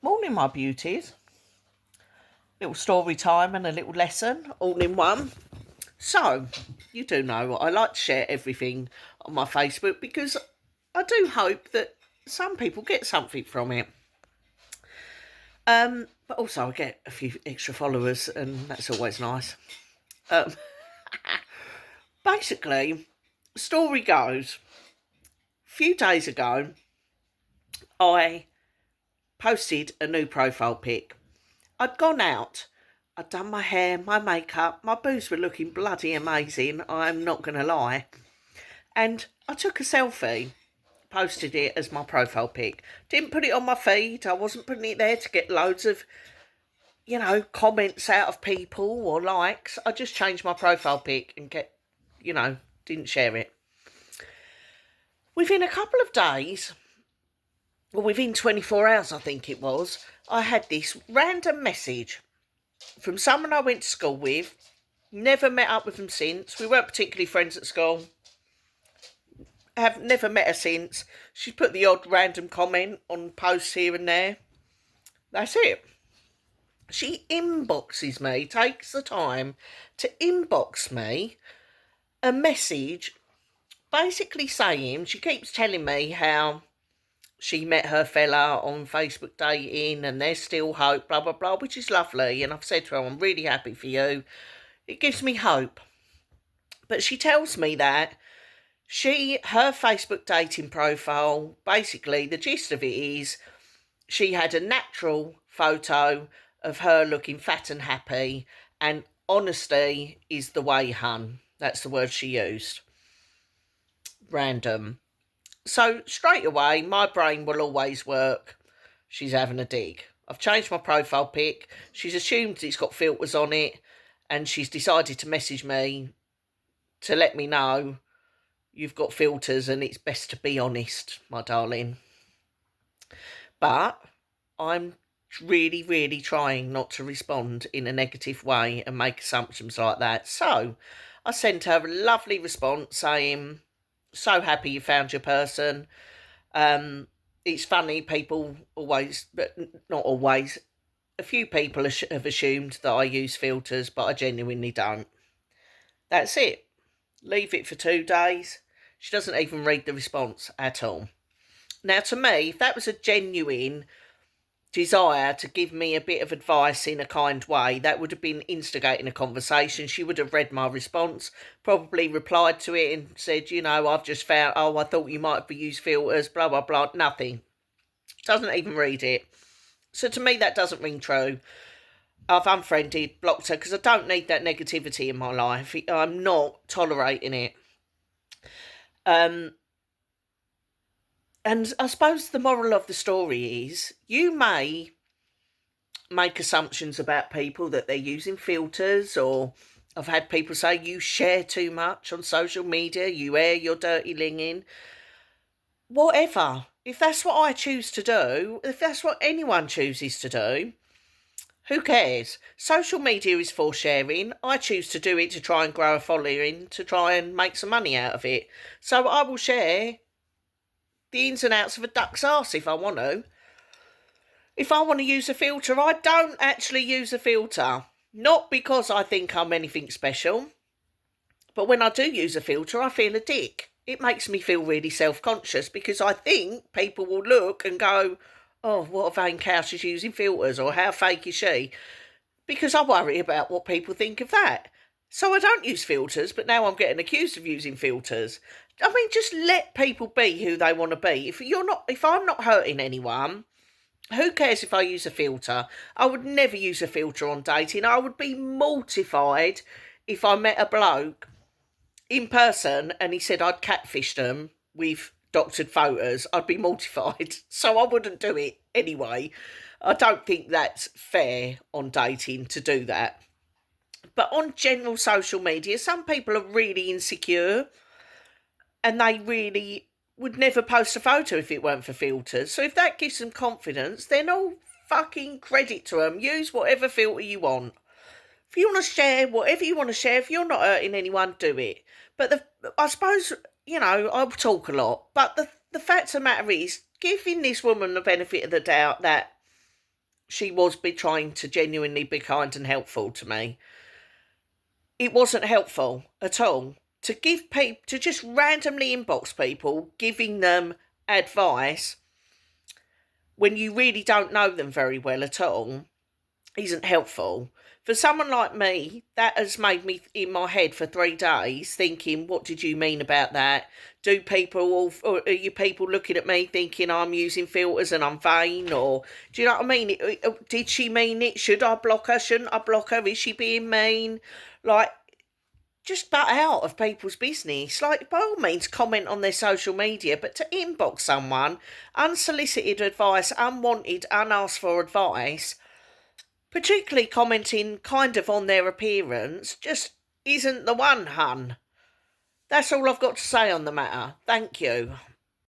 Morning, my beauties. Little story time and a little lesson all in one. So, you do know I like to share everything on my Facebook because I do hope that some people get something from it. But also I get a few extra followers and that's always nice. Um, Basically, story goes, a few days ago, I posted a new profile pic. I'd gone out. I'd done my hair, my makeup, my boobs were looking bloody amazing, I'm not going to lie. And I took a selfie, posted it as my profile pic. Didn't put it on my feed, I wasn't putting it there to get loads of, comments out of people or likes. I just changed my profile pic and didn't share it. Within a couple of days, or within 24 hours I think it was, I had this random message from someone I went to school with. Never met up with them since. We weren't particularly friends at school. Have never met her since. She put the odd random comment on posts here and there. That's it. She inboxes me, takes the time to inbox me a message basically saying, she keeps telling me how she met her fella on Facebook dating and there's still hope, blah, blah, blah, which is lovely. And I've said to her, I'm really happy for you. It gives me hope. But she tells me that her Facebook dating profile, basically the gist of it is she had a natural photo of her looking fat and happy, and honesty is the way, hun. That's the word she used. Random. So straight away, my brain will always work. She's having a dig. I've changed my profile pic. She's assumed it's got filters on it, and she's decided to message me to let me know you've got filters and it's best to be honest, my darling. But I'm really, really trying not to respond in a negative way and make assumptions like that. So I sent her a lovely response saying, so happy you found your person. It's funny, people always, but not always, a few people have assumed that I use filters, but I genuinely don't. That's it. Leave it for 2 days. She doesn't even read the response at all. Now, to me, if that was a genuine desire to give me a bit of advice in a kind way, that would have been instigating a conversation. She would have read my response, probably replied to it and said, I've just found, I thought you might have used filters, blah, blah, blah. Nothing. Doesn't even read it. So to me, that doesn't ring true. I've unfriended, blocked her, because I don't need that negativity in my life. I'm not tolerating it. And I suppose the moral of the story is you may make assumptions about people that they're using filters, or I've had people say you share too much on social media, you air your dirty linging. Whatever. If that's what I choose to do, if that's what anyone chooses to do, who cares? Social media is for sharing. I choose to do it to try and grow a following, to try and make some money out of it. So I will share the ins and outs of a duck's arse if I want to. If I want to use a filter, I don't actually use a filter. Not because I think I'm anything special, but when I do use a filter, I feel a dick. It makes me feel really self-conscious because I think people will look and go, oh, what a vain cow, she's using filters, or how fake is she? Because I worry about what people think of that. So I don't use filters, but now I'm getting accused of using filters. I mean, just let people be who they want to be. If I'm not hurting anyone, who cares if I use a filter? I would never use a filter on dating. I would be mortified if I met a bloke in person and he said I'd catfished them with doctored photos. I'd be mortified. So I wouldn't do it anyway. I don't think that's fair on dating to do that. But on general social media, some people are really insecure and they really would never post a photo if it weren't for filters. So if that gives them confidence, then all fucking credit to them. Use whatever filter you want. If you want to share whatever you want to share, if you're not hurting anyone, do it. But I suppose, I talk a lot, but the fact of the matter is, giving this woman the benefit of the doubt that she was trying to genuinely be kind and helpful to me. It wasn't helpful at all. To give people, to just randomly inbox people, giving them advice when you really don't know them very well at all, isn't helpful. For someone like me, that has made me in my head for 3 days thinking, what did you mean about that? Do people, or are you people looking at me thinking I'm using filters and I'm vain? Or do you know what I mean? Did she mean it? Should I block her? Shouldn't I block her? Is she being mean? Like, just butt out of people's business. Like, by all means, comment on their social media, but to inbox someone, unsolicited advice, unwanted, unasked for advice, particularly commenting kind of on their appearance, just isn't the one, hun. That's all I've got to say on the matter. Thank you.